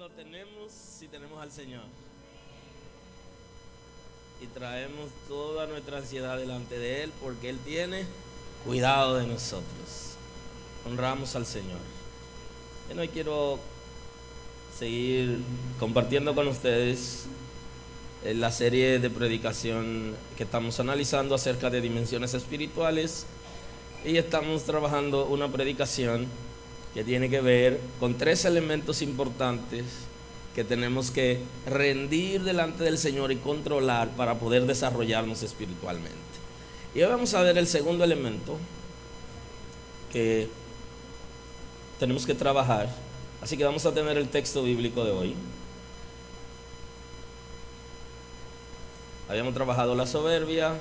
lo tenemos si tenemos al Señor. Y traemos toda nuestra ansiedad delante de Él porque Él tiene cuidado de nosotros. Honramos al Señor. Bueno, hoy quiero seguir compartiendo con ustedes la serie de predicación que estamos analizando acerca de dimensiones espirituales, y estamos trabajando una predicación que tiene que ver con tres elementos importantes que tenemos que rendir delante del Señor y controlar para poder desarrollarnos espiritualmente. Y hoy vamos a ver el segundo elemento que tenemos que trabajar. Así que vamos a tener el texto bíblico de hoy. Habíamos trabajado la soberbia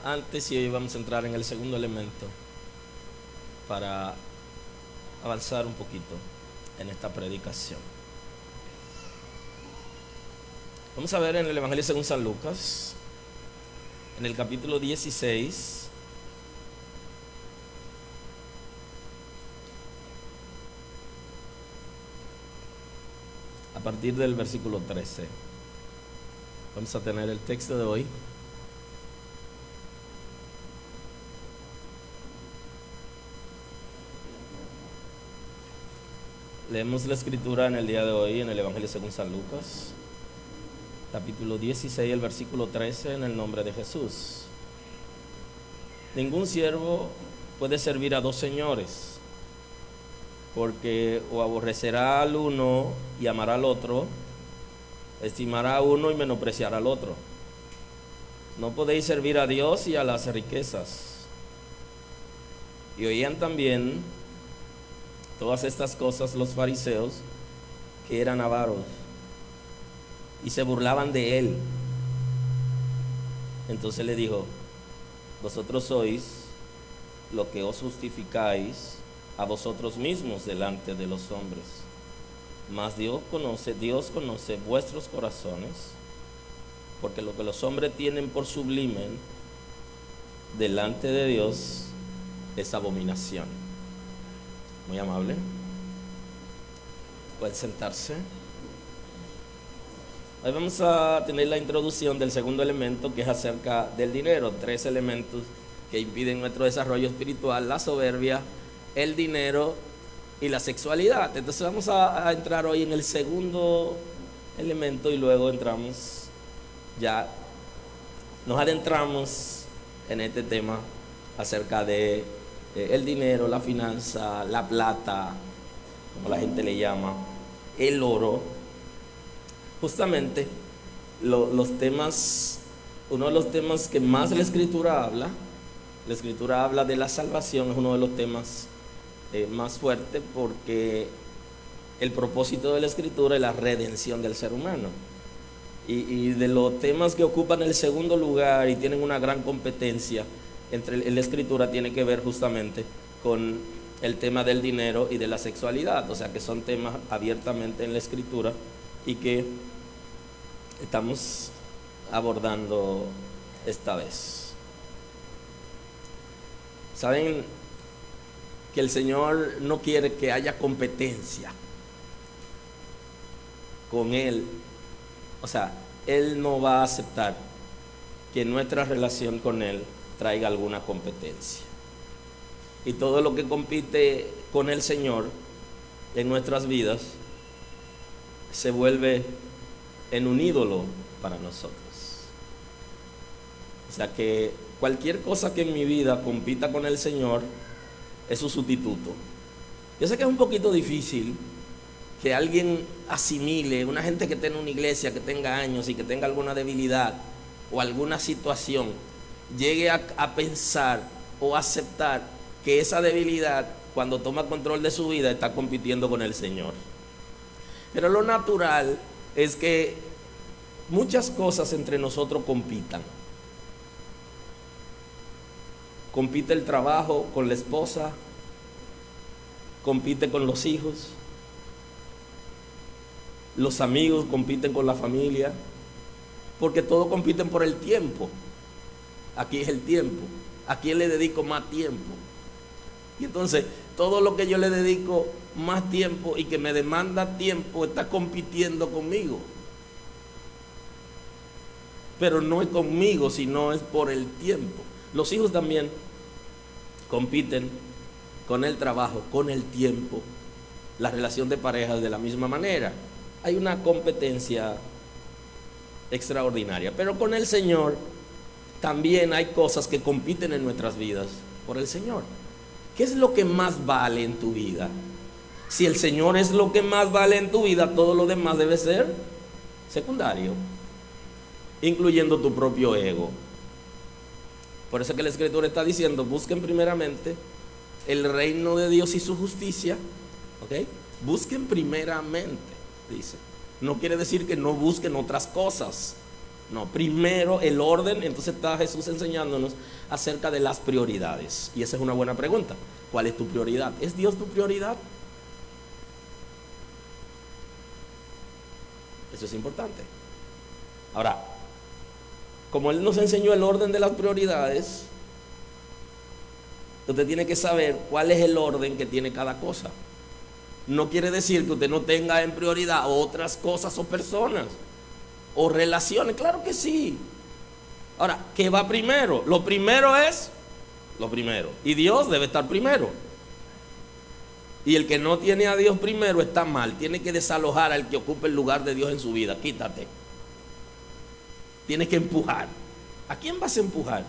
antes y hoy vamos a entrar en el segundo elemento para avanzar un poquito en esta predicación. Vamos a ver en el Evangelio según San Lucas, en el capítulo 16, a partir del versículo 13. Vamos a tener el texto de hoy. Leemos la escritura en el día de hoy en el Evangelio según San Lucas, capítulo 16, el versículo 13, en el nombre de Jesús. Ningún siervo puede servir a dos señores, porque o aborrecerá al uno y amará al otro, estimará a uno y menospreciará al otro. No podéis servir a Dios y a las riquezas. Y oían también todas estas cosas los fariseos, que eran avaros, y se burlaban de él. Entonces le dijo: vosotros sois lo que os justificáis a vosotros mismos delante de los hombres, mas Dios conoce vuestros corazones, porque lo que los hombres tienen por sublime delante de Dios es abominación. Muy amable. Pueden sentarse. Hoy vamos a tener la introducción del segundo elemento, que es acerca del dinero. Tres elementos que impiden nuestro desarrollo espiritual: la soberbia, el dinero y la sexualidad. Entonces vamos a entrar hoy en el segundo elemento y luego nos adentramos en este tema acerca de el dinero, la finanza, la plata, como la gente le llama, el oro. Justamente uno de los temas que más la Escritura habla de la salvación, es uno de los temas más fuertes, porque el propósito de la Escritura es la redención del ser humano. Y de los temas que ocupan el segundo lugar y tienen una gran competencia en la Escritura, tiene que ver justamente con el tema del dinero y de la sexualidad. O sea que son temas abiertamente en la Escritura y que estamos abordando esta vez. Saben que el Señor no quiere que haya competencia con Él. O sea, Él no va a aceptar que nuestra relación con Él traiga alguna competencia. Y todo lo que compite con el Señor en nuestras vidas se vuelve en un ídolo para nosotros. O sea que cualquier cosa que en mi vida compita con el Señor es su sustituto. Yo sé que es un poquito difícil que alguien asimile, una gente que esté en una iglesia, que tenga años y que tenga alguna debilidad o alguna situación, llegue a pensar o aceptar que esa debilidad, cuando toma control de su vida, está compitiendo con el Señor. Pero lo natural es que muchas cosas entre nosotros compitan. Compite el trabajo con la esposa, compite con los hijos, los amigos compiten con la familia, porque todos compiten por el tiempo. Aquí es el tiempo. ¿A quién le dedico más tiempo? Y entonces todo lo que yo le dedico más tiempo y que me demanda tiempo está compitiendo conmigo. Pero no es conmigo, sino es por el tiempo. Los hijos también compiten con el trabajo, con el tiempo. La relación de pareja de la misma manera. Hay una competencia extraordinaria. Pero con el Señor también hay cosas que compiten en nuestras vidas por el Señor. ¿Qué es lo que más vale en tu vida? Si el Señor es lo que más vale en tu vida, todo lo demás debe ser secundario, incluyendo tu propio ego. Por eso que la Escritura está diciendo: busquen primeramente el reino de Dios y su justicia. ¿Ok? Busquen primeramente, dice. No quiere decir que no busquen otras cosas. No, primero el orden. Entonces está Jesús enseñándonos acerca de las prioridades. Y esa es una buena pregunta. ¿Cuál es tu prioridad? ¿Es Dios tu prioridad? Eso es importante. Ahora, como Él nos enseñó el orden de las prioridades, usted tiene que saber cuál es el orden que tiene cada cosa. No quiere decir que usted no tenga en prioridad otras cosas o personas o relaciones. Claro que sí. Ahora, ¿qué va primero? Lo primero es lo primero. Y Dios debe estar primero. Y el que no tiene a Dios primero está mal. Tiene que desalojar al que ocupe el lugar de Dios en su vida. Quítate. Tienes que empujar. ¿A quién vas a empujar?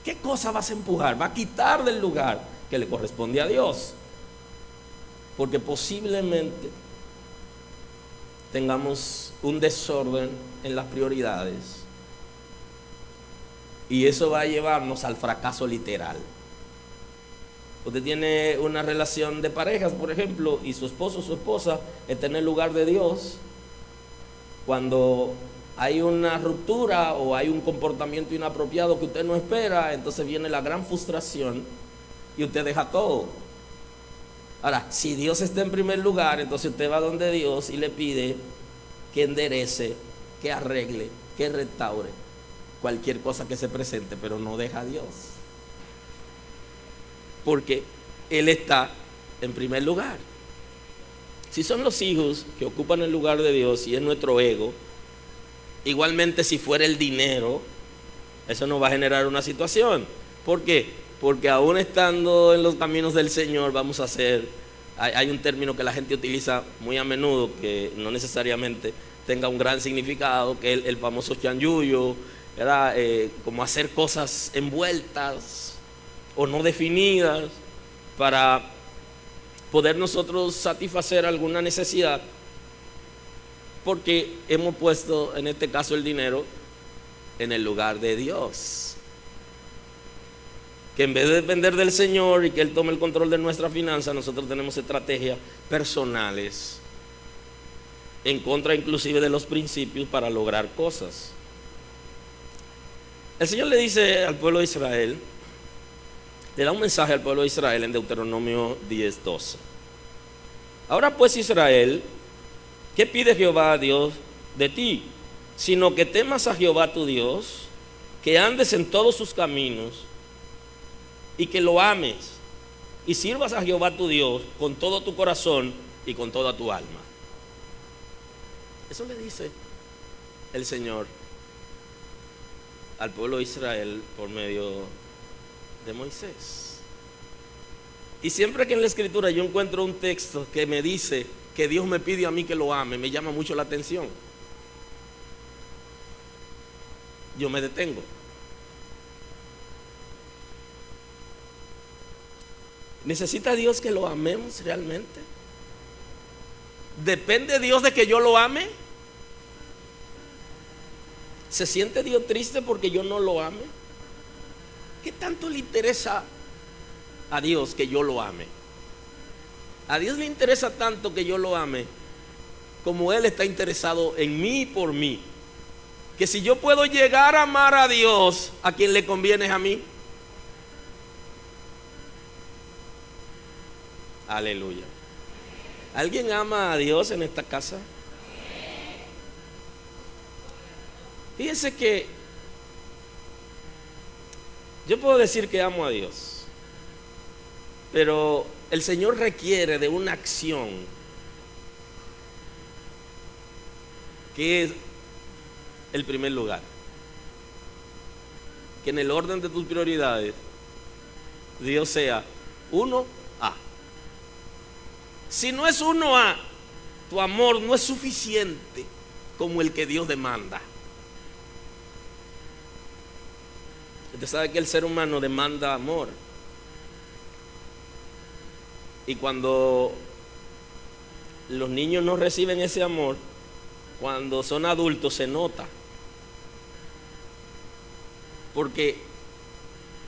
¿Qué cosa vas a empujar? Va a quitar del lugar que le corresponde a Dios. Porque posiblemente tengamos un desorden en las prioridades. Y eso va a llevarnos al fracaso literal. Usted tiene una relación de parejas, por ejemplo, y su esposo o su esposa está en el lugar de Dios. Cuando hay una ruptura o hay un comportamiento inapropiado que usted no espera, entonces viene la gran frustración y usted deja todo. Ahora, si Dios está en primer lugar, entonces usted va donde Dios y le pide que enderece, que arregle, que restaure cualquier cosa que se presente, pero no deja a Dios. Porque Él está en primer lugar. Si son los hijos que ocupan el lugar de Dios y es nuestro ego, igualmente si fuera el dinero, eso nos va a generar una situación. ¿Por qué? Porque aún estando en los caminos del Señor vamos a hacer, hay un término que la gente utiliza muy a menudo que no necesariamente tenga un gran significado, que es el famoso chanchullo, ¿verdad? Como hacer cosas envueltas o no definidas para poder nosotros satisfacer alguna necesidad, porque hemos puesto en este caso el dinero en el lugar de Dios. Que en vez de depender del Señor y que Él tome el control de nuestra finanza, nosotros tenemos estrategias personales en contra inclusive de los principios para lograr cosas. El Señor le dice al pueblo de Israel, le da un mensaje al pueblo de Israel en Deuteronomio 10:12. Ahora pues, Israel, ¿qué pide Jehová Dios de ti? Sino que temas a Jehová tu Dios, que andes en todos sus caminos y que lo ames y sirvas a Jehová tu Dios con todo tu corazón y con toda tu alma. Eso le dice el Señor al pueblo de Israel por medio de Moisés. Y siempre que en la Escritura yo encuentro un texto que me dice que Dios me pide a mí que lo ame, me llama mucho la atención. Yo me detengo. ¿Necesita Dios que lo amemos realmente? ¿Depende Dios de que yo lo ame? ¿Se siente Dios triste porque yo no lo ame? ¿Qué tanto le interesa a Dios que yo lo ame? A Dios le interesa tanto que yo lo ame como Él está interesado en mí y por mí. Que si yo puedo llegar a amar a Dios, ¿a quien le conviene es a mí? Aleluya. ¿Alguien ama a Dios en esta casa? Fíjense que yo puedo decir que amo a Dios, pero el Señor requiere de una acción que es el primer lugar. Que en el orden de tus prioridades, Dios sea 1A. Si no es 1A, tu amor no es suficiente como el que Dios demanda. Usted sabe que el ser humano demanda amor. Y cuando los niños no reciben ese amor, cuando son adultos se nota. Porque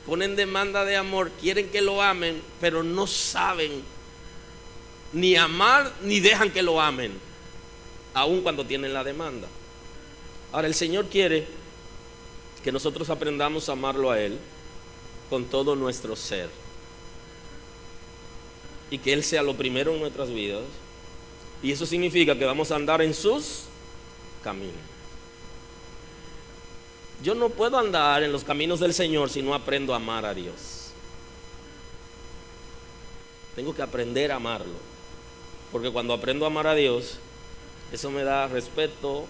ponen demanda de amor, quieren que lo amen, pero no saben ni amar ni dejan que lo amen, aun cuando tienen la demanda. Ahora el Señor quiere que nosotros aprendamos a amarlo a Él con todo nuestro ser, y que Él sea lo primero en nuestras vidas. Y eso significa que vamos a andar en sus caminos. Yo no puedo andar en los caminos del Señor si no aprendo a amar a Dios. Tengo que aprender a amarlo, porque cuando aprendo a amar a Dios, eso me da respeto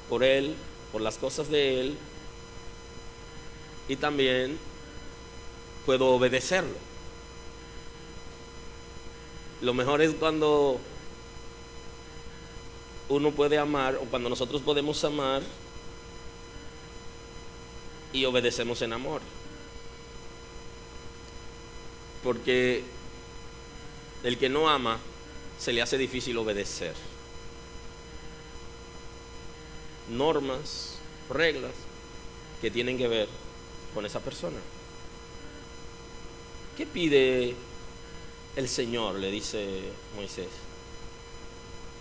por Él, por las cosas de Él, y también puedo obedecerlo. Lo mejor es cuando uno puede amar, o cuando nosotros podemos amar y obedecemos en amor. Porque el que no ama se le hace difícil obedecer normas, reglas que tienen que ver con esa persona. ¿Qué pide el Señor?, le dice Moisés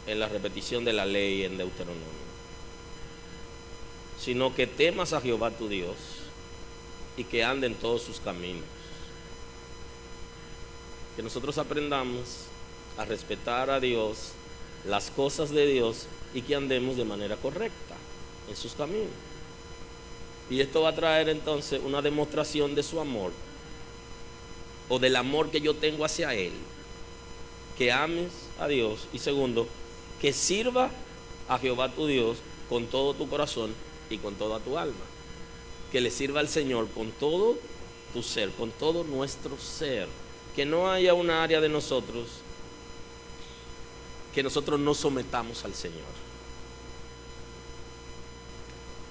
en la repetición de la ley en Deuteronomio. Sino que temas a Jehová tu Dios y que ande en todos sus caminos. Que nosotros aprendamos a respetar a Dios, las cosas de Dios, y que andemos de manera correcta en sus caminos. Y esto va a traer entonces una demostración de su amor, o del amor que yo tengo hacia Él. Que ames a Dios, y segundo, que sirva a Jehová tu Dios con todo tu corazón y con toda tu alma. Que le sirva al Señor con todo tu ser, con todo nuestro ser. Que no haya una área de nosotros que nosotros no sometamos al Señor.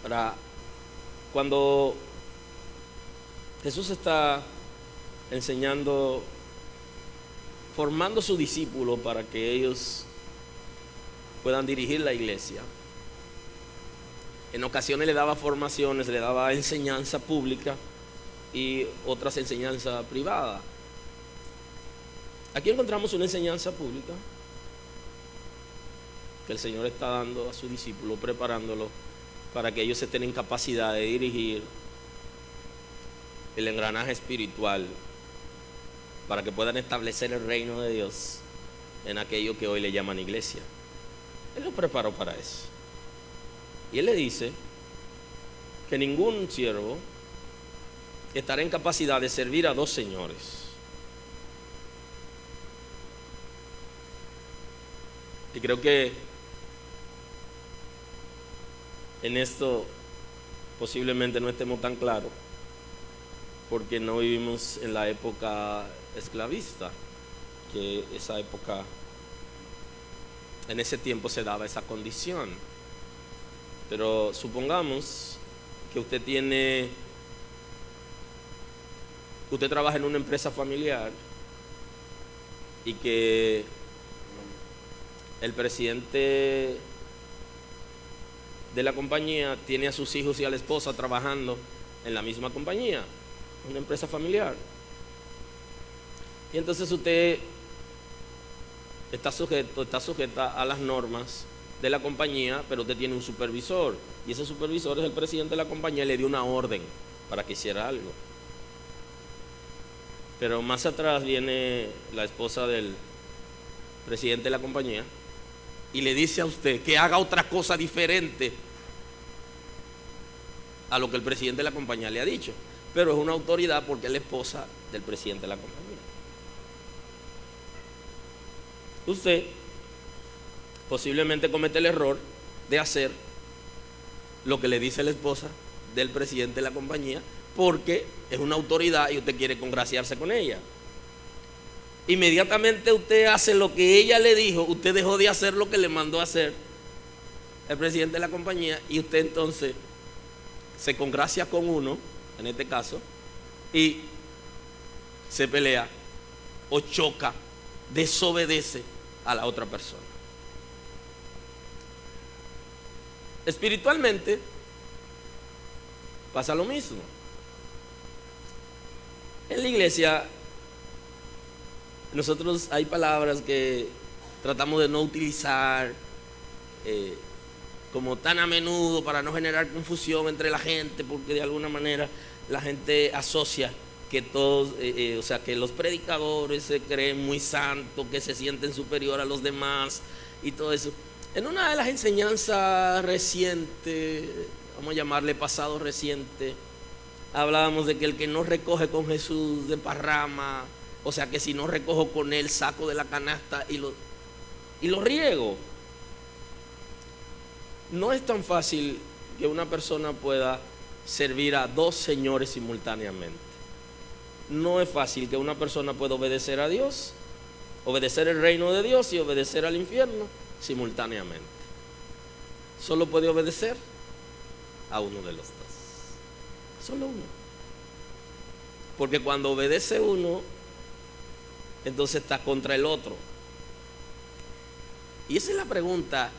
Ahora, cuando Jesús está enseñando, formando a sus discípulos para que ellos puedan dirigir la iglesia, en ocasiones le daba formaciones, le daba enseñanza pública y otras enseñanza privada. Aquí encontramos una enseñanza pública que el Señor está dando a sus discípulos, preparándolo para que ellos estén en capacidad de dirigir el engranaje espiritual, para que puedan establecer el reino de Dios en aquello que hoy le llaman iglesia. Él los preparó para eso. Y Él le dice que ningún siervo estará en capacidad de servir a dos señores. Y creo que en esto posiblemente no estemos tan claros, porque no vivimos en la época esclavista, que esa época, en ese tiempo se daba esa condición. Pero supongamos que usted trabaja en una empresa familiar y que el presidente de la compañía tiene a sus hijos y a la esposa trabajando en la misma compañía, una empresa familiar. Y entonces usted está sujeta a las normas de la compañía, pero usted tiene un supervisor, y ese supervisor es el presidente de la compañía, y le dio una orden para que hiciera algo. Pero más atrás viene la esposa del presidente de la compañía y le dice a usted que haga otra cosa diferente a lo que el presidente de la compañía le ha dicho, pero es una autoridad porque es la esposa del presidente de la compañía. usted posiblemente comete el error de hacer lo que le dice la esposa del presidente de la compañía, porque es una autoridad y usted quiere congraciarse con ella. Inmediatamente usted hace lo que ella le dijo, usted dejó de hacer lo que le mandó a hacer el presidente de la compañía, y usted entonces se congracia con uno, en este caso, y se pelea o choca, desobedece a la otra persona. Espiritualmente pasa lo mismo. En la iglesia nosotros hay palabras que tratamos de no utilizar como tan a menudo para no generar confusión entre la gente, porque de alguna manera la gente asocia que todos, o sea, que los predicadores se creen muy santos, que se sienten superior a los demás y todo eso. En una de las enseñanzas recientes, vamos a llamarle pasado reciente, hablábamos de que el que no recoge con Jesús desparrama, o sea que si no recojo con él, saco de la canasta y lo riego. No es tan fácil que una persona pueda servir a dos señores simultáneamente. No es fácil que una persona pueda obedecer a Dios, obedecer el reino de Dios y obedecer al infierno simultáneamente. Solo puede obedecer a uno de los dos. Solo uno. Porque cuando obedece uno, entonces está contra el otro. Y esa es la pregunta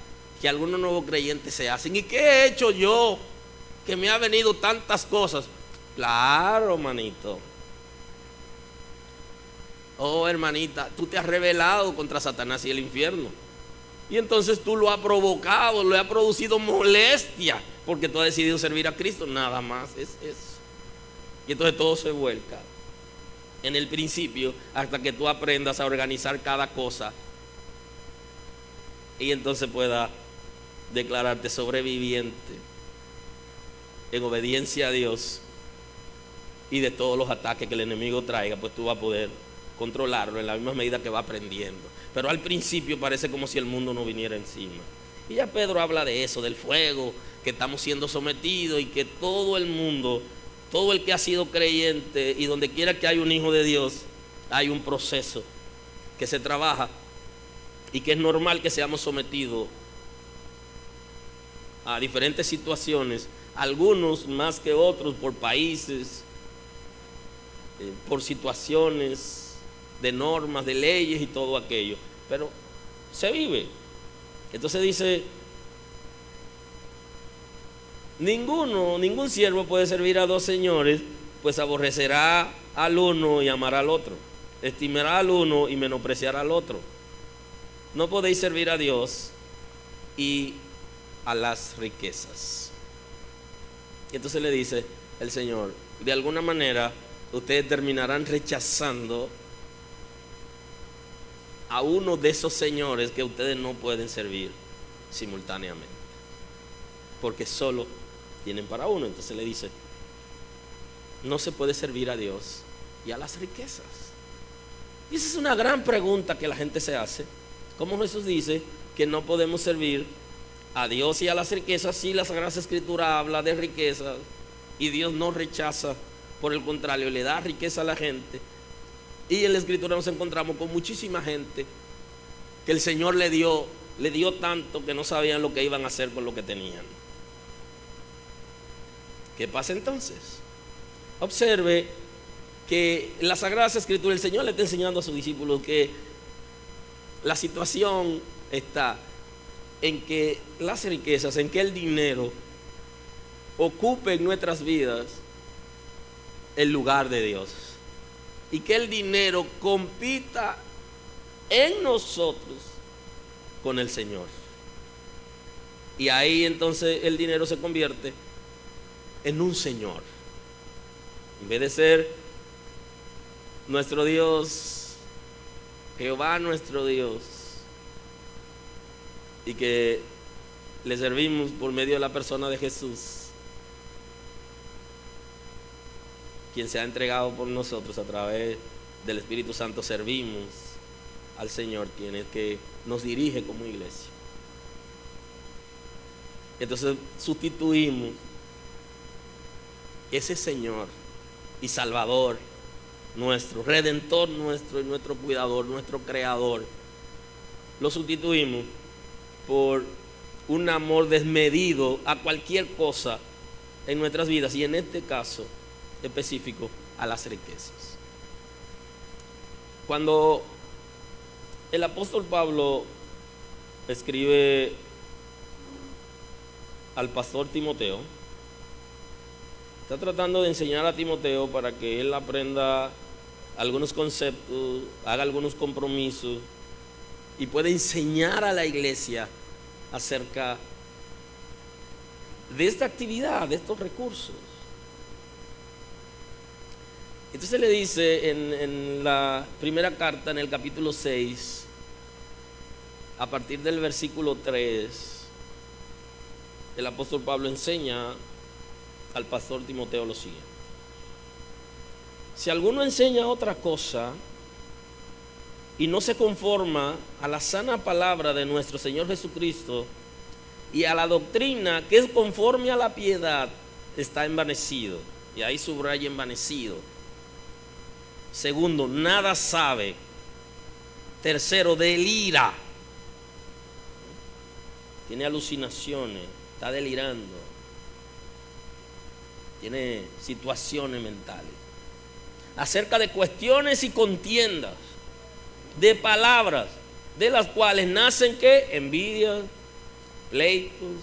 que algunos nuevos creyentes se hacen. ¿Y qué he hecho yo que me ha venido tantas cosas? Claro, manito. Oh, hermanita, tú te has rebelado contra Satanás y el infierno. Y entonces tú lo has provocado, lo has producido molestia, porque tú has decidido servir a Cristo. Nada más es eso. Y entonces todo se vuelca en el principio hasta que tú aprendas a organizar cada cosa y entonces pueda declararte sobreviviente en obediencia a Dios, y de todos los ataques que el enemigo traiga, pues tú vas a poder controlarlo en la misma medida que va aprendiendo. Pero al principio parece como si el mundo no viniera encima. Y ya Pedro habla de eso, del fuego, que estamos siendo sometidos y que todo el mundo, todo el que ha sido creyente y donde quiera que hay un hijo de Dios, hay un proceso que se trabaja y que es normal que seamos sometidos a diferentes situaciones, algunos más que otros por países, por situaciones de normas, de leyes y todo aquello, pero se vive. Entonces dice: ningún siervo puede servir a dos señores, pues aborrecerá al uno y amará al otro, estimará al uno y menospreciará al otro. No podéis servir a Dios y a las riquezas. Y entonces le dice el Señor: de alguna manera ustedes terminarán rechazando a uno de esos señores que ustedes no pueden servir simultáneamente, porque solo tienen para uno. Entonces le dice: no se puede servir a Dios y a las riquezas. Y esa es una gran pregunta que la gente se hace. ¿Cómo Jesús dice que no podemos servir a Dios y a las riquezas si la Sagrada Escritura habla de riquezas y Dios no rechaza? Por el contrario, le da riqueza a la gente. Y en la Escritura nos encontramos con muchísima gente que el Señor le dio tanto que no sabían lo que iban a hacer con lo que tenían. ¿Qué pasa entonces? Observe que en la Sagrada Escritura el Señor le está enseñando a sus discípulos que la situación está en que las riquezas, en que el dinero ocupe en nuestras vidas el lugar de Dios, y que el dinero compita en nosotros con el Señor. Y ahí entonces el dinero se convierte en un señor. En vez de ser nuestro Dios, Jehová nuestro Dios, y que le servimos por medio de la persona de Jesús, quien se ha entregado por nosotros a través del Espíritu Santo, servimos al Señor, quien es que nos dirige como iglesia. Entonces sustituimos ese Señor y Salvador nuestro, Redentor nuestro y nuestro cuidador, nuestro Creador. Lo sustituimos por un amor desmedido a cualquier cosa en nuestras vidas, y en este caso específico a las riquezas. Cuando el apóstol Pablo escribe al pastor Timoteo, está tratando de enseñar a Timoteo para que él aprenda algunos conceptos, haga algunos compromisos y pueda enseñar a la iglesia acerca de esta actividad, de estos recursos. Entonces le dice en la primera carta, en el capítulo 6, a partir del versículo 3, el apóstol Pablo enseña al pastor Timoteo lo siguiente: si alguno enseña otra cosa y no se conforma a la sana palabra de nuestro Señor Jesucristo y a la doctrina que es conforme a la piedad, está envanecido. Y ahí subraya envanecido. Segundo, nada sabe. Tercero, delira. Tiene alucinaciones, está delirando. Tiene situaciones mentales. Acerca de cuestiones y contiendas, de palabras, de las cuales nacen ¿qué? Envidias, pleitos,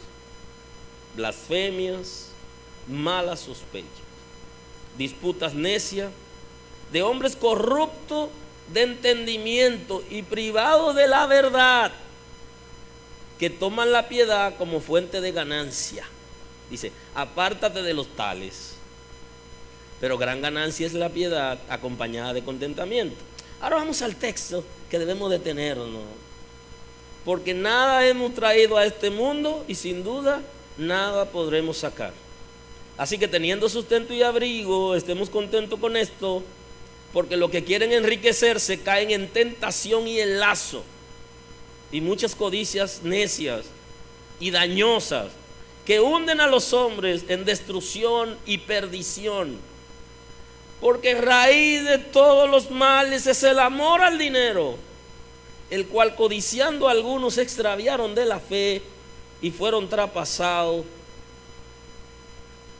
blasfemias, malas sospechas, disputas necias, de hombres corruptos de entendimiento y privados de la verdad, que toman la piedad como fuente de ganancia. Dice, apártate de los tales, pero gran ganancia es la piedad acompañada de contentamiento. Ahora vamos al texto que debemos detenernos, porque nada hemos traído a este mundo y sin duda nada podremos sacar. Así que teniendo sustento y abrigo, estemos contentos con esto, porque los que quieren enriquecerse caen en tentación y en lazo y muchas codicias necias y dañosas que hunden a los hombres en destrucción y perdición. Porque raíz de todos los males es el amor al dinero, el cual codiciando algunos se extraviaron de la fe y fueron traspasados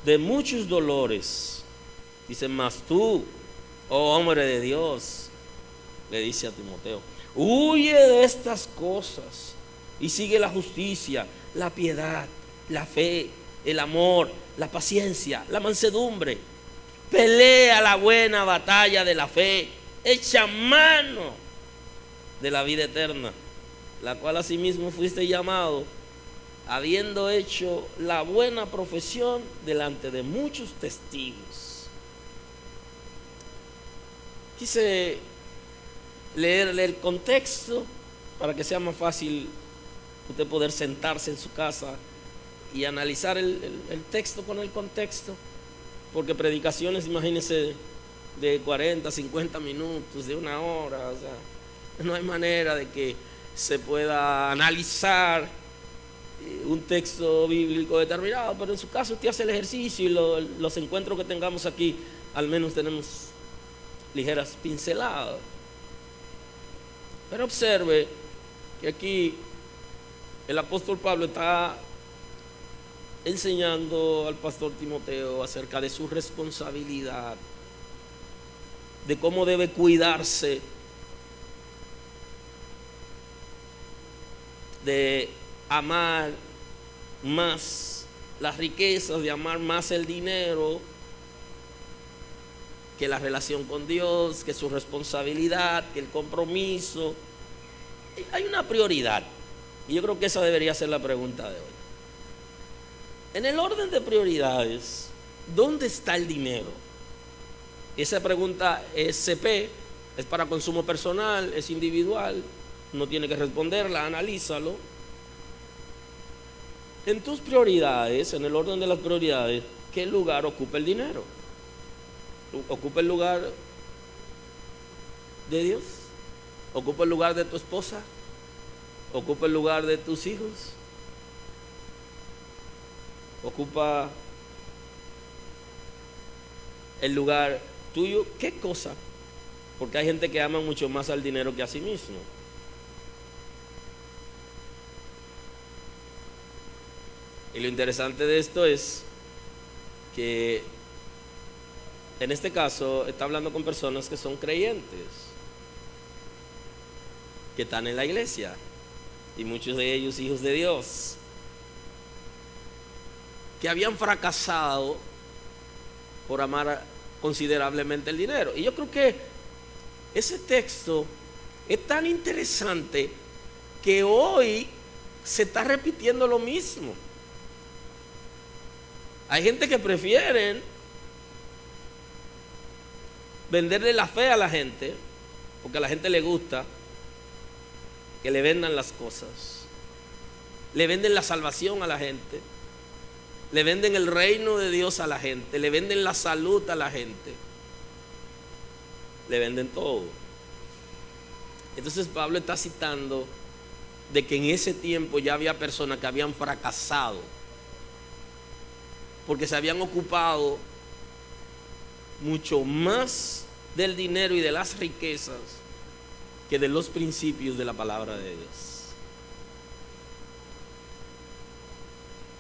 de muchos dolores. Dice, mas tú, oh hombre de Dios, le dice a Timoteo, huye de estas cosas y sigue la justicia, la piedad, la fe, el amor, la paciencia, la mansedumbre. Pelea la buena batalla de la fe, echa mano de la vida eterna, la cual asimismo fuiste llamado, habiendo hecho la buena profesión delante de muchos testigos. Quise leerle el contexto para que sea más fácil usted poder sentarse en su casa y analizar el texto con el contexto. Porque predicaciones, imagínense, de 40, 50 minutos, de una hora, o sea, no hay manera de que se pueda analizar un texto bíblico determinado, pero en su caso usted hace el ejercicio y los encuentros que tengamos aquí, al menos tenemos ligeras pinceladas. Pero observe que aquí el apóstol Pablo está enseñando al pastor Timoteo acerca de su responsabilidad, de cómo debe cuidarse de amar más las riquezas, de amar más el dinero que la relación con Dios, que su responsabilidad, que el compromiso. Hay una prioridad, y yo creo que esa debería ser la pregunta de hoy. En el orden de prioridades, ¿dónde está el dinero? Esa pregunta es CP, es para consumo personal, es individual, no tiene que responderla, analízalo. En tus prioridades, en el orden de las prioridades, ¿qué lugar ocupa el dinero? ¿Ocupa el lugar de Dios? ¿Ocupa el lugar de tu esposa? ¿Ocupa el lugar de tus hijos? ¿Ocupa el lugar tuyo? ¿Qué cosa? Porque hay gente que ama mucho más al dinero que a sí mismo. Y lo interesante de esto es que en este caso está hablando con personas que son creyentes, que están en la iglesia, y muchos de ellos hijos de Dios, que habían fracasado por amar considerablemente el dinero. Y yo creo que ese texto es tan interesante que hoy se está repitiendo lo mismo. Hay gente que prefieren venderle la fe a la gente, porque a la gente le gusta que le vendan las cosas. Le venden la salvación a la gente, le venden el reino de Dios a la gente, le venden la salud a la gente, le venden todo. Entonces Pablo está citando de que en ese tiempo ya había personas que habían fracasado porque se habían ocupado mucho más del dinero y de las riquezas que de los principios de la palabra de Dios.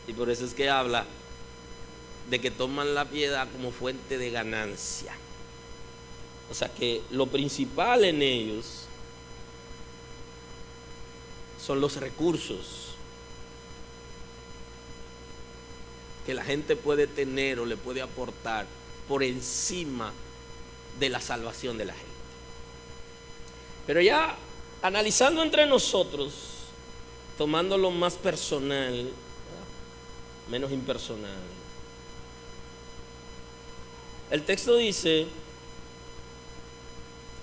Y por eso es que habla de que toman la piedad como fuente de ganancia. O sea que lo principal en ellos son los recursos que la gente puede tener o le puede aportar por encima de la salvación de la gente. Pero ya analizando entre nosotros, tomándolo más personal, menos impersonal, el texto dice: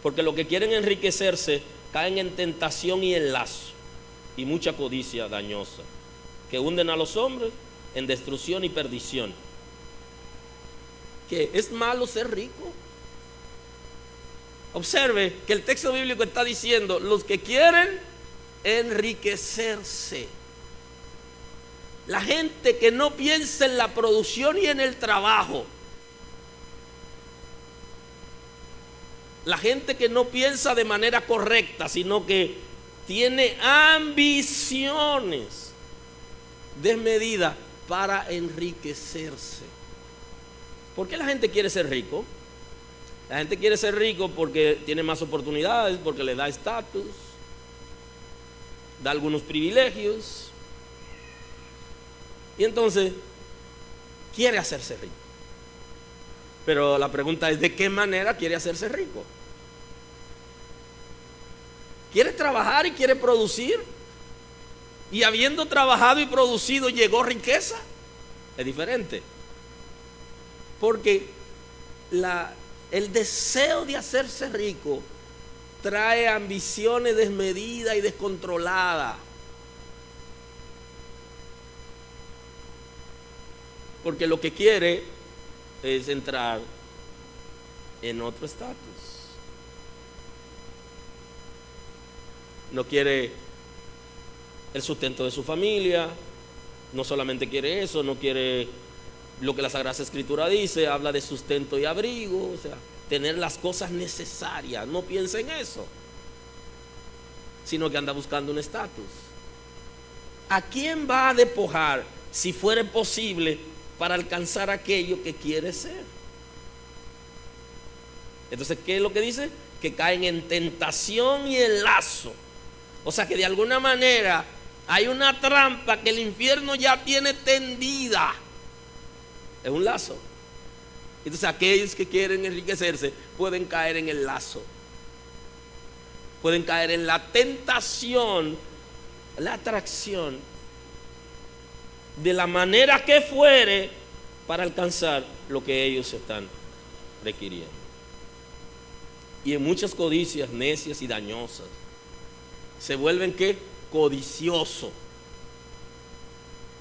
porque los que quieren enriquecerse caen en tentación y en lazo y mucha codicia dañosa, que hunden a los hombres en destrucción y perdición. ¿Que es malo ser rico? Observe que el texto bíblico está diciendo: los que quieren enriquecerse. La gente que no piensa en la producción y en el trabajo. La gente que no piensa de manera correcta, sino que tiene ambiciones desmedidas para enriquecerse. ¿Por qué la gente quiere ser rico? La gente quiere ser rico porque tiene más oportunidades, porque le da estatus, da algunos privilegios, y entonces quiere hacerse rico. Pero la pregunta es: ¿de qué manera quiere hacerse rico? ¿Quiere trabajar y quiere producir? Y habiendo trabajado y producido llegó riqueza. Es diferente. Porque el deseo de hacerse rico trae ambiciones desmedidas y descontroladas. Porque lo que quiere es entrar en otro estatus. No quiere el sustento de su familia, no solamente quiere eso, no quiere lo que la Sagrada Escritura dice, habla de sustento y abrigo, o sea, tener las cosas necesarias. No piensa en eso, sino que anda buscando un estatus. ¿A quién va a despojar, si fuera posible, para alcanzar aquello que quiere ser? Entonces, ¿qué es lo que dice? Que caen en tentación y en lazo. O sea que de alguna manera hay una trampa que el infierno ya tiene tendida. Es un lazo. Entonces aquellos que quieren enriquecerse pueden caer en el lazo. Pueden caer en la tentación, la atracción, de la manera que fuere, para alcanzar lo que ellos están requiriendo. Y en muchas codicias necias y dañosas se vuelven ¿qué? Codicioso.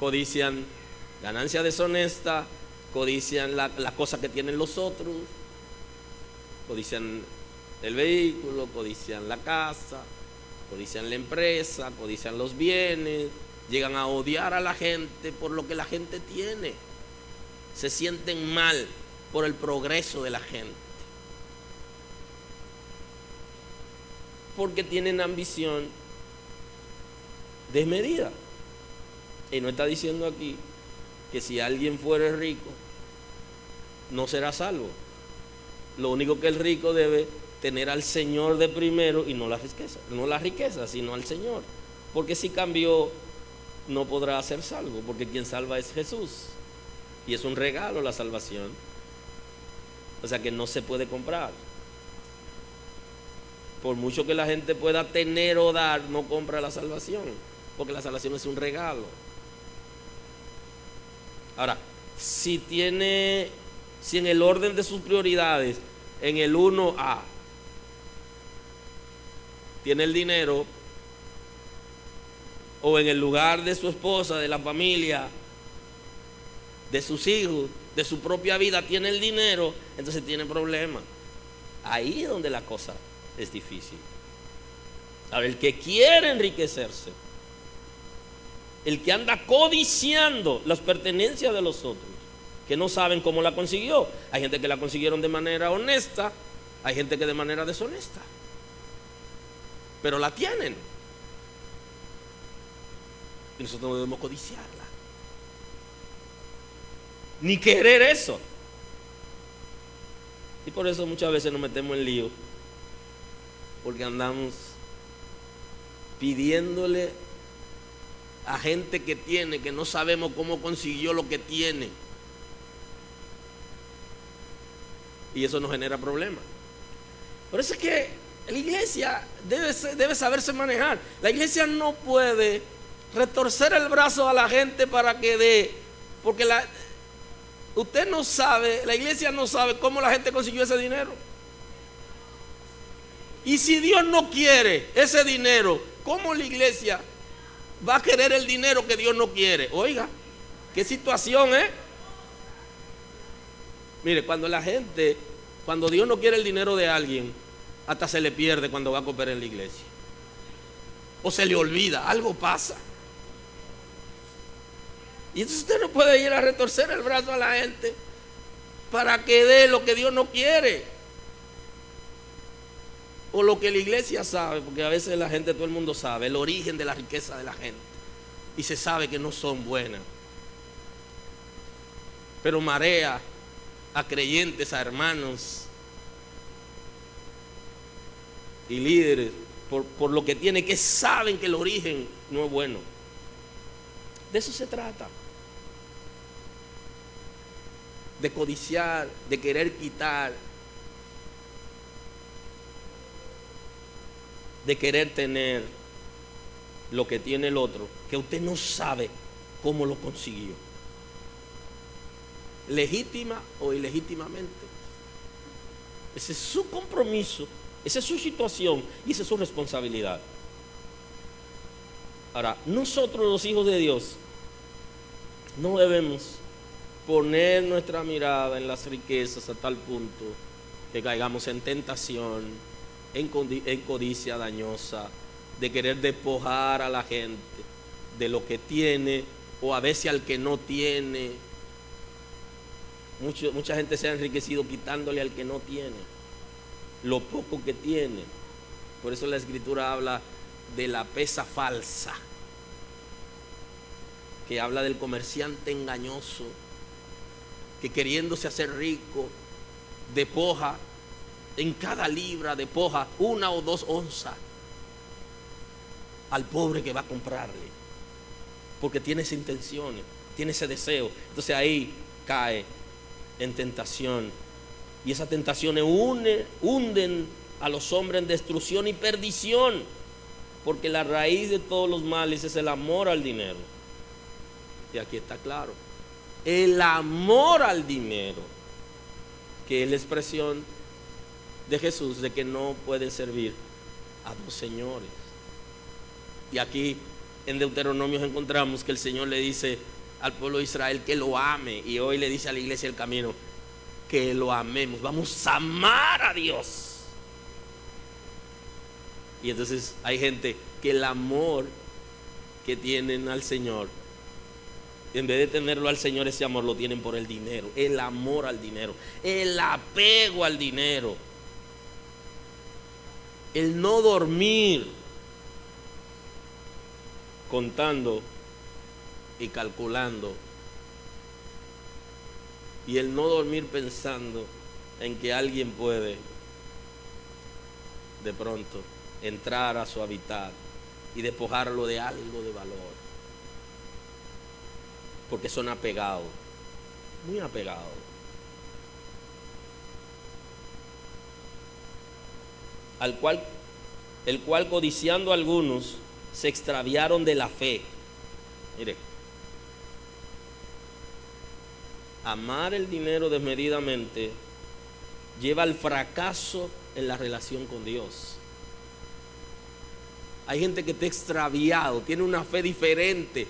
Codician ganancia deshonesta, codician la cosa que tienen los otros, codician el vehículo, codician la casa, codician la empresa, codician los bienes, llegan a odiar a la gente por lo que la gente tiene. Se sienten mal por el progreso de la gente, porque tienen ambición desmedida. Y no está diciendo aquí que si alguien fuera rico no será salvo. Lo único que el rico debe tener al Señor de primero, y no la riqueza, sino al Señor, porque si cambió no podrá ser salvo, porque quien salva es Jesús, y es un regalo la salvación, o sea que no se puede comprar. Por mucho que la gente pueda tener o dar, no compra la salvación, porque la salvación es un regalo. Ahora, si en el orden de sus prioridades, en el 1A, tiene el dinero, o en el lugar de su esposa, de la familia, de sus hijos, de su propia vida, tiene el dinero, entonces tiene problemas. Ahí es donde la cosa es difícil. Ahora, el que quiere enriquecerse, el que anda codiciando las pertenencias de los otros, que no saben cómo la consiguió. Hay gente que la consiguieron de manera honesta, hay gente que de manera deshonesta, pero la tienen, y nosotros no debemos codiciarla, ni querer eso. Y por eso muchas veces nos metemos en lío, porque andamos pidiéndole a gente que tiene, que no sabemos cómo consiguió lo que tiene, y eso nos genera problemas. Por eso es que la iglesia debe saberse manejar. La iglesia no puede retorcer el brazo a la gente para que dé, porque usted no sabe, la iglesia no sabe cómo la gente consiguió ese dinero. Y si Dios no quiere ese dinero, ¿cómo la iglesia va a querer el dinero que Dios no quiere? Oiga, qué situación, Mire, cuando Dios no quiere el dinero de alguien, hasta se le pierde cuando va a cooperar en la iglesia, o se le olvida, algo pasa. Y entonces usted no puede ir a retorcer el brazo a la gente para que dé lo que Dios no quiere, o lo que la iglesia sabe, porque a veces la gente, todo el mundo sabe el origen de la riqueza de la gente, y se sabe que no son buenas, pero marea a creyentes, a hermanos y líderes por lo que tiene, que saben que el origen no es bueno. De eso se trata, de codiciar, de querer quitar, de querer tener lo que tiene el otro, que usted no sabe cómo lo consiguió, legítima o ilegítimamente. Ese es su compromiso, esa es su situación y esa es su responsabilidad. Ahora, nosotros los hijos de Dios no debemos poner nuestra mirada en las riquezas a tal punto que caigamos en tentación, en codicia dañosa, de querer despojar a la gente de lo que tiene, o a veces al que no tiene. Mucha gente se ha enriquecido quitándole al que no tiene lo poco que tiene. Por eso la Escritura habla de la pesa falsa, que habla del comerciante engañoso, que queriéndose hacer rico, despoja en cada libra, despoja 1 o 2 onzas al pobre que va a comprarle, porque tiene esas intenciones, tiene ese deseo. Entonces ahí cae en tentación, y esas tentaciones hunden a los hombres en destrucción y perdición, porque la raíz de todos los males es el amor al dinero. Y aquí está claro, el amor al dinero, que es la expresión de Jesús de que no puede servir a dos señores. Y aquí en Deuteronomios encontramos que el Señor le dice al pueblo de Israel que lo ame, y hoy le dice a la iglesia del camino que lo amemos. Vamos a amar a Dios Y entonces hay gente que el amor que tienen al Señor, en vez de tenerlo al Señor, ese amor lo tienen por el dinero. El amor al dinero, el apego al dinero, el no dormir contando y calculando, y el no dormir pensando en que alguien puede de pronto entrar a su hábitat y despojarlo de algo de valor, porque son apegados, muy apegados. El cual codiciando algunos se extraviaron de la fe. Mire, amar el dinero desmedidamente lleva al fracaso en la relación con Dios. Hay gente que está extraviado, tiene una fe diferente,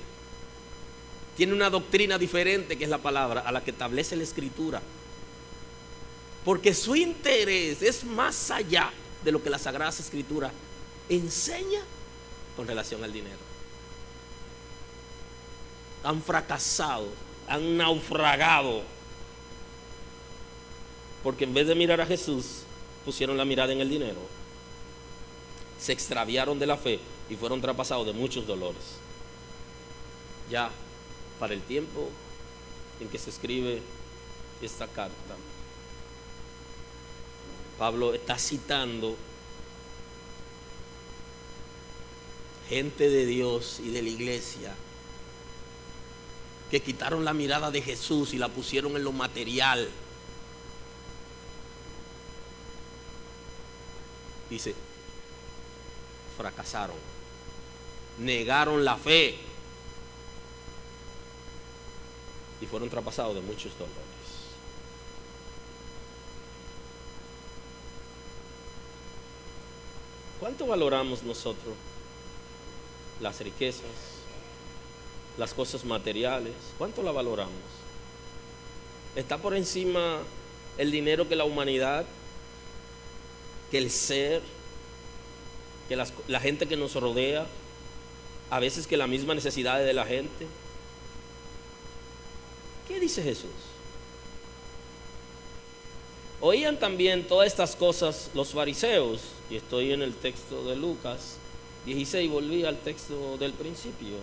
tiene una doctrina diferente, que es la palabra, a la que establece la Escritura, porque su interés es más allá de lo que la Sagrada Escritura enseña con relación al dinero. Han fracasado, han naufragado, porque en vez de mirar a Jesús, pusieron la mirada en el dinero. Se extraviaron de la fe y fueron traspasados de muchos dolores. Ya para el tiempo en que se escribe esta carta, Pablo está citando gente de Dios y de la iglesia que quitaron la mirada de Jesús y la pusieron en lo material. Dice, fracasaron, negaron la fe y fueron traspasados de muchos dolores. ¿Cuánto valoramos nosotros las riquezas, las cosas materiales? ¿Cuánto la valoramos? ¿Está por encima el dinero que la humanidad, que el ser, que la gente que nos rodea, a veces que la misma necesidad de la gente? ¿Qué dice Jesús? Oían también todas estas cosas los fariseos, y estoy en el texto de Lucas 16, volví al texto del principio.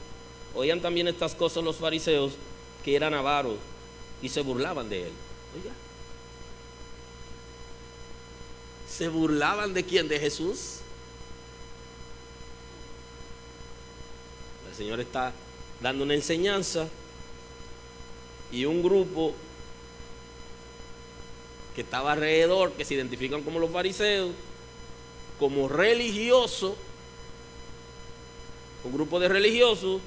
Oían también estas cosas los fariseos, que eran avaros, y se burlaban de él. Oiga, ¿se burlaban de quién? ¿De Jesús? El Señor está dando una enseñanza y un grupo que estaba alrededor, que se identifican como los fariseos, como religiosos, un grupo de religiosos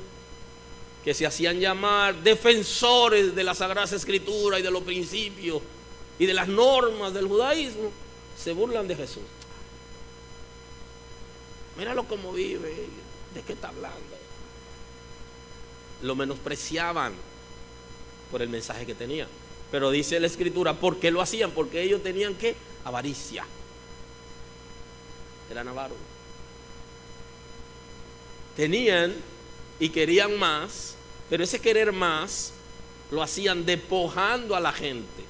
que se hacían llamar defensores de la Sagrada Escritura y de los principios y de las normas del judaísmo, se burlan de Jesús. Míralo cómo vive, ¿de qué está hablando? Lo menospreciaban por el mensaje que tenía. Pero dice la Escritura, ¿por qué lo hacían? Porque ellos tenían ¿qué? Avaricia. Eran avaros. Tenían y querían más, pero ese querer más lo hacían despojando a la gente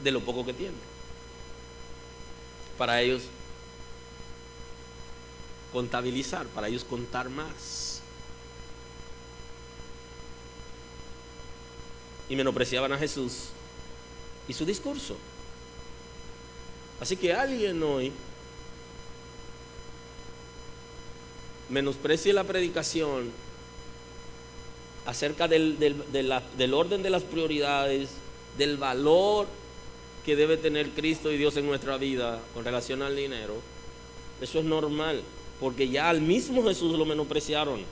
de lo poco que tienen. Para ellos contabilizar, para ellos contar más. Y menospreciaban a Jesús y su discurso. Así que alguien hoy menosprecie la predicación acerca del orden de las prioridades, del valor que debe tener Cristo y Dios en nuestra vida con relación al dinero. Eso es normal, porque ya al mismo Jesús lo menospreciaron,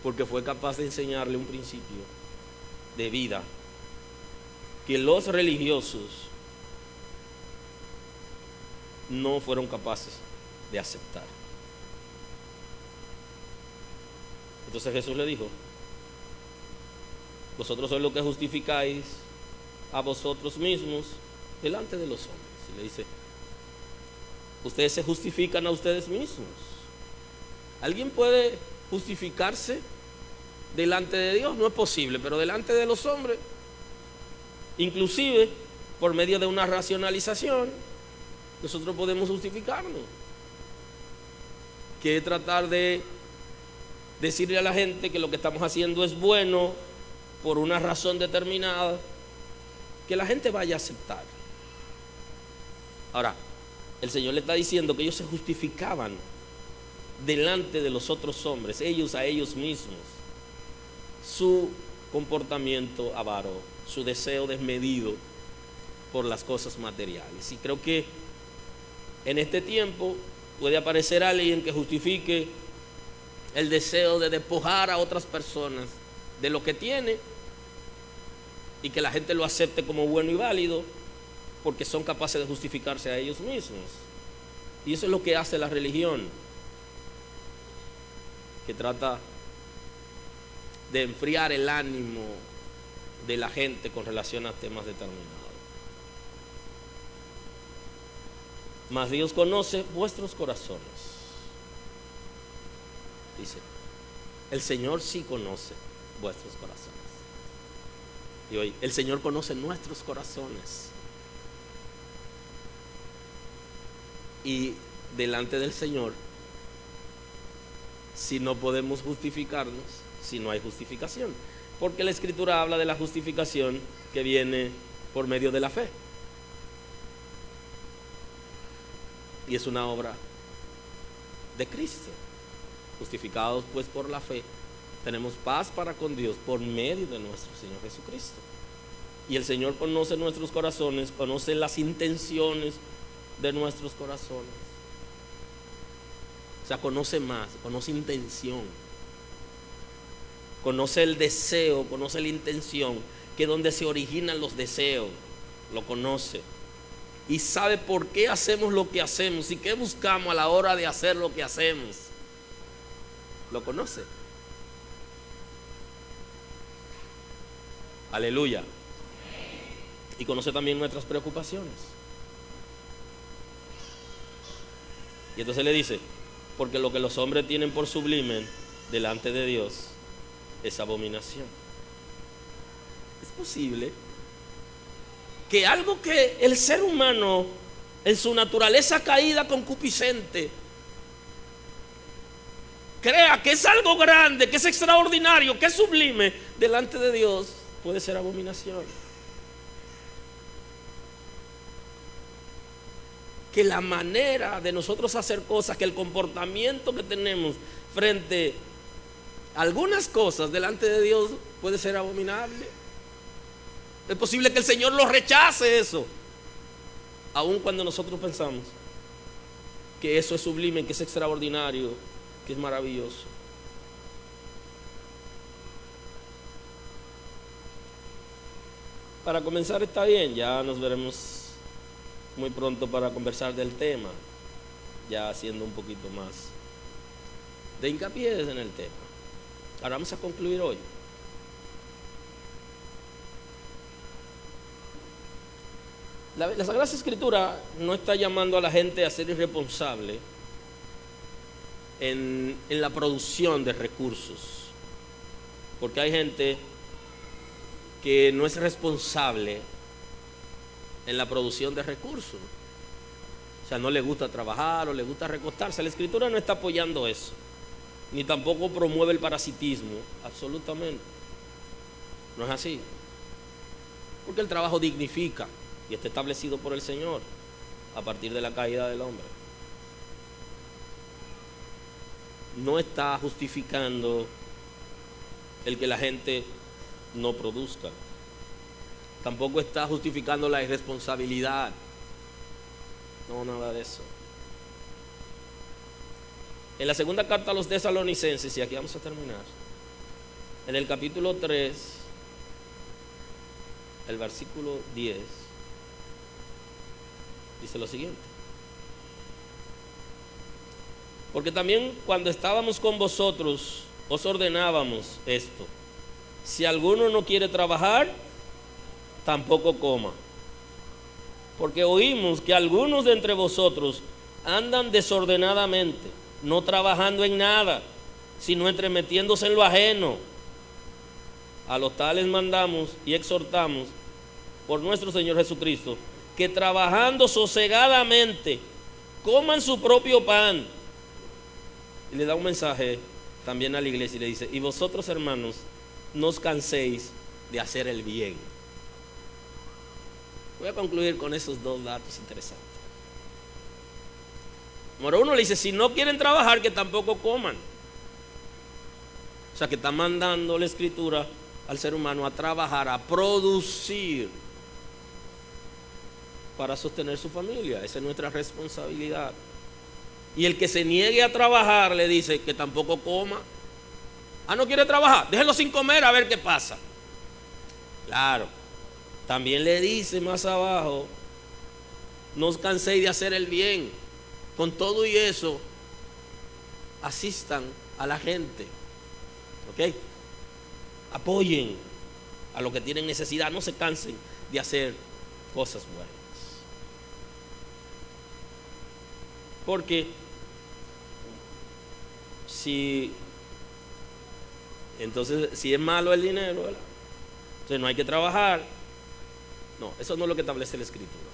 porque fue capaz de enseñarle un principio de vida que los religiosos no fueron capaces de aceptar. Entonces Jesús le dijo: vosotros sois los que justificáis a vosotros mismos delante de los hombres. Y le dice: Ustedes se justifican a ustedes mismos. ¿Alguien puede justificarse delante de Dios? No es posible, pero delante de los hombres, inclusive por medio de una racionalización, nosotros podemos justificarnos. Que es tratar de decirle a la gente que lo que estamos haciendo es bueno por una razón determinada, que la gente vaya a aceptar. Ahora, el Señor le está diciendo que ellos se justificaban delante de los otros hombres, ellos a ellos mismos, su comportamiento avaro, su deseo desmedido por las cosas materiales. Y creo que en este tiempo puede aparecer alguien que justifique el deseo de despojar a otras personas de lo que tiene y que la gente lo acepte como bueno y válido porque son capaces de justificarse a ellos mismos. Y eso es lo que hace la religión, que trata de enfriar el ánimo de la gente con relación a temas determinados. Mas Dios conoce vuestros corazones. Dice, el Señor sí conoce vuestros corazones. Y hoy, el Señor conoce nuestros corazones. Y delante del Señor, si no podemos justificarnos, si no hay justificación, porque la Escritura habla de la justificación que viene por medio de la fe, y es una obra de Cristo. Justificados pues por la fe, tenemos paz para con Dios por medio de nuestro Señor Jesucristo. Y el Señor conoce nuestros corazones, conoce las intenciones de nuestros corazones. O sea, conoce más, conoce intención, conoce el deseo, conoce la intención, que es donde se originan los deseos, lo conoce. Y sabe por qué hacemos lo que hacemos y qué buscamos a la hora de hacer lo que hacemos. Lo conoce. Aleluya. Y conoce también nuestras preocupaciones. Y entonces le dice, porque lo que los hombres tienen por sublime delante de Dios es abominación. Es posible que algo que el ser humano en su naturaleza caída concupiscente crea que es algo grande, que es extraordinario, que es sublime, delante de Dios puede ser abominación. Que la manera de nosotros hacer cosas, que el comportamiento que tenemos frente a algunas cosas delante de Dios puede ser abominable. Es posible que el Señor lo rechace eso, aun cuando nosotros pensamos que eso es sublime, que es extraordinario, que es maravilloso. Para comenzar está bien, ya nos veremos muy pronto para conversar del tema, ya haciendo un poquito más de hincapié en el tema. Ahora vamos a concluir hoy. La Sagrada Escritura no está llamando a la gente a ser irresponsable en la producción de recursos, porque hay gente que no es responsable en la producción de recursos. O sea, no le gusta trabajar o le gusta recostarse. La Escritura no está apoyando eso, ni tampoco promueve el parasitismo, absolutamente. No es así, porque el trabajo dignifica y está establecido por el Señor a partir de la caída del hombre. No está justificando el que la gente no produzca. Tampoco está justificando la irresponsabilidad. No, nada de eso. En la segunda carta a los Tesalonicenses, y aquí vamos a terminar, en el capítulo 3, el versículo 10, dice lo siguiente: porque también cuando estábamos con vosotros os ordenábamos esto: si alguno no quiere trabajar, tampoco coma. Porque oímos que algunos de entre vosotros andan desordenadamente, no trabajando en nada, sino entremetiéndose en lo ajeno. A los tales mandamos y exhortamos por nuestro Señor Jesucristo, que trabajando sosegadamente coman su propio pan. Y le da un mensaje también a la iglesia y le dice: y vosotros, hermanos, no os canséis de hacer el bien. Voy a concluir con esos dos datos interesantes. Número uno, le dice: si no quieren trabajar, que tampoco coman. O sea, que está mandando la Escritura al ser humano a trabajar, a producir para sostener su familia. Esa es nuestra responsabilidad. Y el que se niegue a trabajar, le dice que tampoco coma. Ah, no quiere trabajar, déjelo sin comer a ver qué pasa. Claro. También le dice más abajo: no os canséis de hacer el bien. Con todo y eso, asistan a la gente. ¿Ok? Apoyen a los que tienen necesidad. No se cansen de hacer cosas buenas. Porque si es malo el dinero, ¿verdad? Entonces no hay que trabajar. No, eso no es lo que establece la Escritura.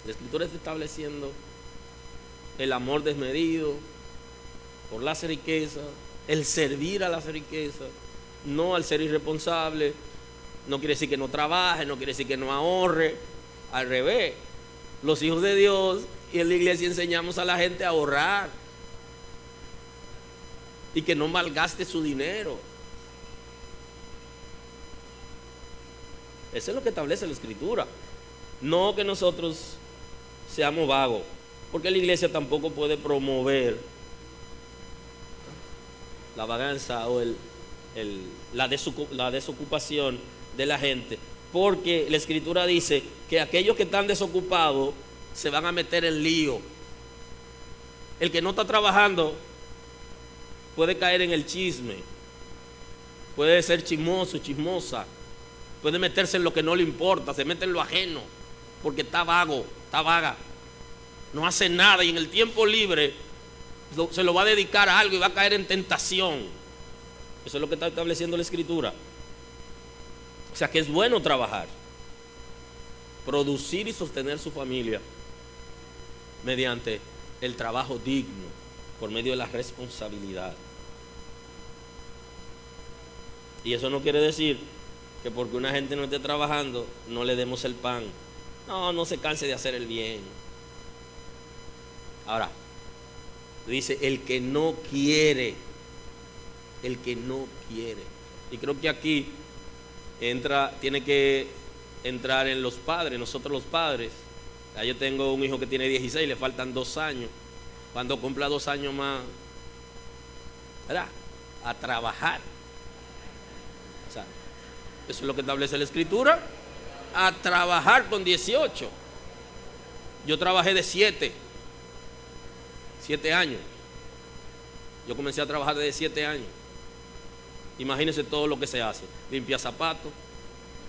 La Escritura está estableciendo el amor desmedido por las riquezas, el servir a las riquezas, no al ser irresponsable. No quiere decir que no trabaje, no quiere decir que no ahorre. Al revés, los hijos de Dios y en la iglesia enseñamos a la gente a ahorrar y que no malgaste su dinero. Eso es lo que establece la Escritura. No que nosotros seamos vagos, porque la iglesia tampoco puede promover la vagancia o la desocupación de la gente, porque la Escritura dice que aquellos que están desocupados se van a meter en lío. El que no está trabajando puede caer en el chisme, puede ser chismoso, chismosa, puede meterse en lo que no le importa, se mete en lo ajeno, porque está vago, está vaga, no hace nada, y en el tiempo libre se lo va a dedicar a algo y va a caer en tentación. Eso es lo que está estableciendo la Escritura. O sea que es bueno trabajar, producir y sostener su familia mediante el trabajo digno, por medio de la responsabilidad. Y eso no quiere decir que porque una gente no esté trabajando no le demos el pan. No, no se canse de hacer el bien. Ahora, dice el que no quiere. El que no quiere. Y creo que aquí tiene que entrar en los padres, nosotros los padres. Ya yo tengo un hijo que tiene 16, le faltan 2 años. Cuando cumpla 2 años más, ¿verdad?, a trabajar. O sea, eso es lo que establece la Escritura, a trabajar con 18. Yo trabajé de 7 años. Yo comencé a trabajar desde 7 años. Imagínense todo lo que se hace: limpiar zapatos,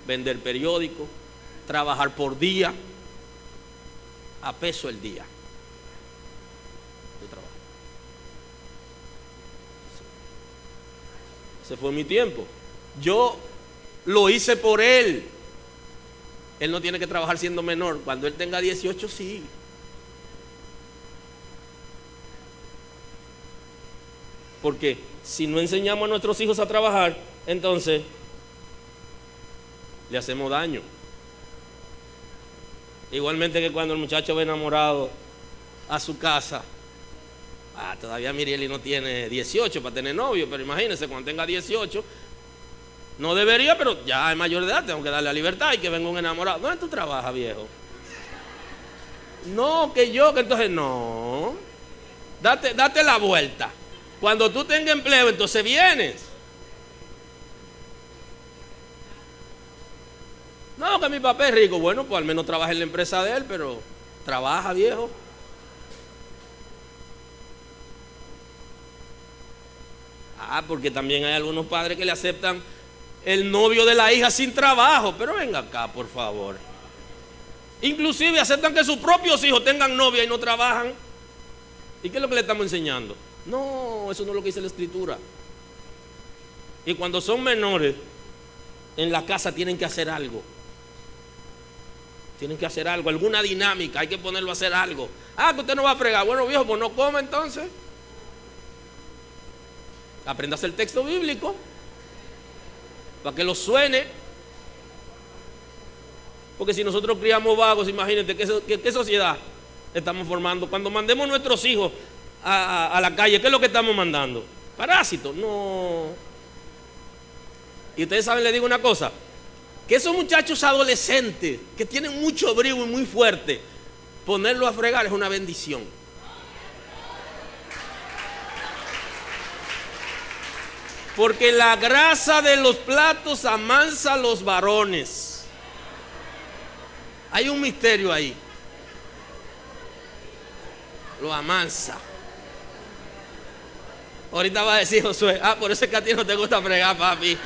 vender periódicos, trabajar por día, a peso el día. Yo trabajo. Ese fue mi tiempo. Yo lo hice por él. Él no tiene que trabajar siendo menor. Cuando él tenga 18, sí. Porque si no enseñamos a nuestros hijos a trabajar, entonces le hacemos daño. Igualmente que cuando el muchacho va enamorado a su casa, todavía Mirieli no tiene 18 para tener novio, pero imagínense cuando tenga 18, no debería, pero ya es mayor de edad, tengo que darle la libertad y que venga un enamorado. ¿Dónde tú trabajas, viejo? No, que entonces no. Date la vuelta. Cuando tú tengas empleo, entonces vienes. No, que mi papá es rico. Bueno, pues al menos trabaja en la empresa de él, pero trabaja, viejo. Porque también hay algunos padres que le aceptan el novio de la hija sin trabajo. Pero venga acá, por favor. Inclusive aceptan que sus propios hijos tengan novia y no trabajan. ¿Y qué es lo que le estamos enseñando? No, eso no es lo que dice la Escritura. Y cuando son menores, en la casa tienen que hacer algo. Tienen que hacer algo, alguna dinámica, hay que ponerlo a hacer algo. Ah, que usted no va a fregar. Bueno, viejo, pues no come entonces. Aprendas el texto bíblico para que lo suene. Porque si nosotros criamos vagos, imagínate qué sociedad estamos formando. Cuando mandemos nuestros hijos a la calle, ¿qué es lo que estamos mandando? Parásitos. No. Y ustedes saben, les digo una cosa, que esos muchachos adolescentes que tienen mucho brío y muy fuerte, ponerlo a fregar es una bendición. Porque la grasa de los platos amansa a los varones. Hay un misterio ahí. Lo amansa. Ahorita va a decir Josué, por eso es que a ti no te gusta fregar, papi.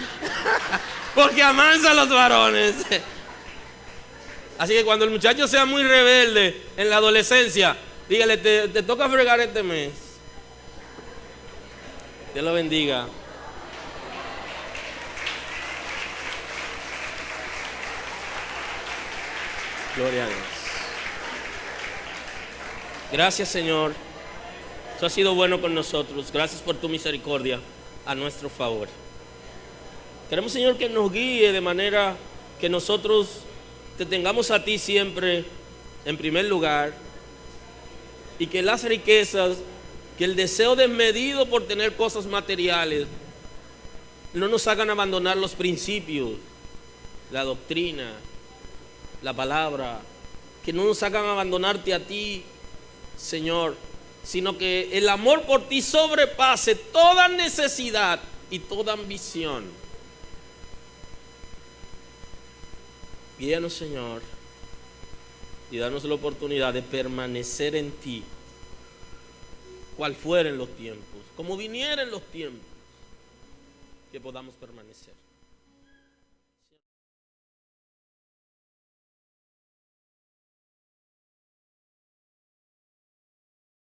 Porque amansa a los varones. Así que cuando el muchacho sea muy rebelde en la adolescencia, dígale, te toca fregar este mes. Dios lo bendiga. Gloria a Dios. Gracias, Señor. Tú has sido bueno con nosotros. Gracias por tu misericordia a nuestro favor. Queremos, Señor, que nos guíe de manera que nosotros te tengamos a ti siempre en primer lugar, y que las riquezas, que el deseo desmedido por tener cosas materiales no nos hagan abandonar los principios, la doctrina, la palabra, que no nos hagan abandonarte a ti, Señor, sino que el amor por ti sobrepase toda necesidad y toda ambición. Guíanos, Señor, y danos la oportunidad de permanecer en ti, cual fueren los tiempos, como vinieren los tiempos, que podamos permanecer.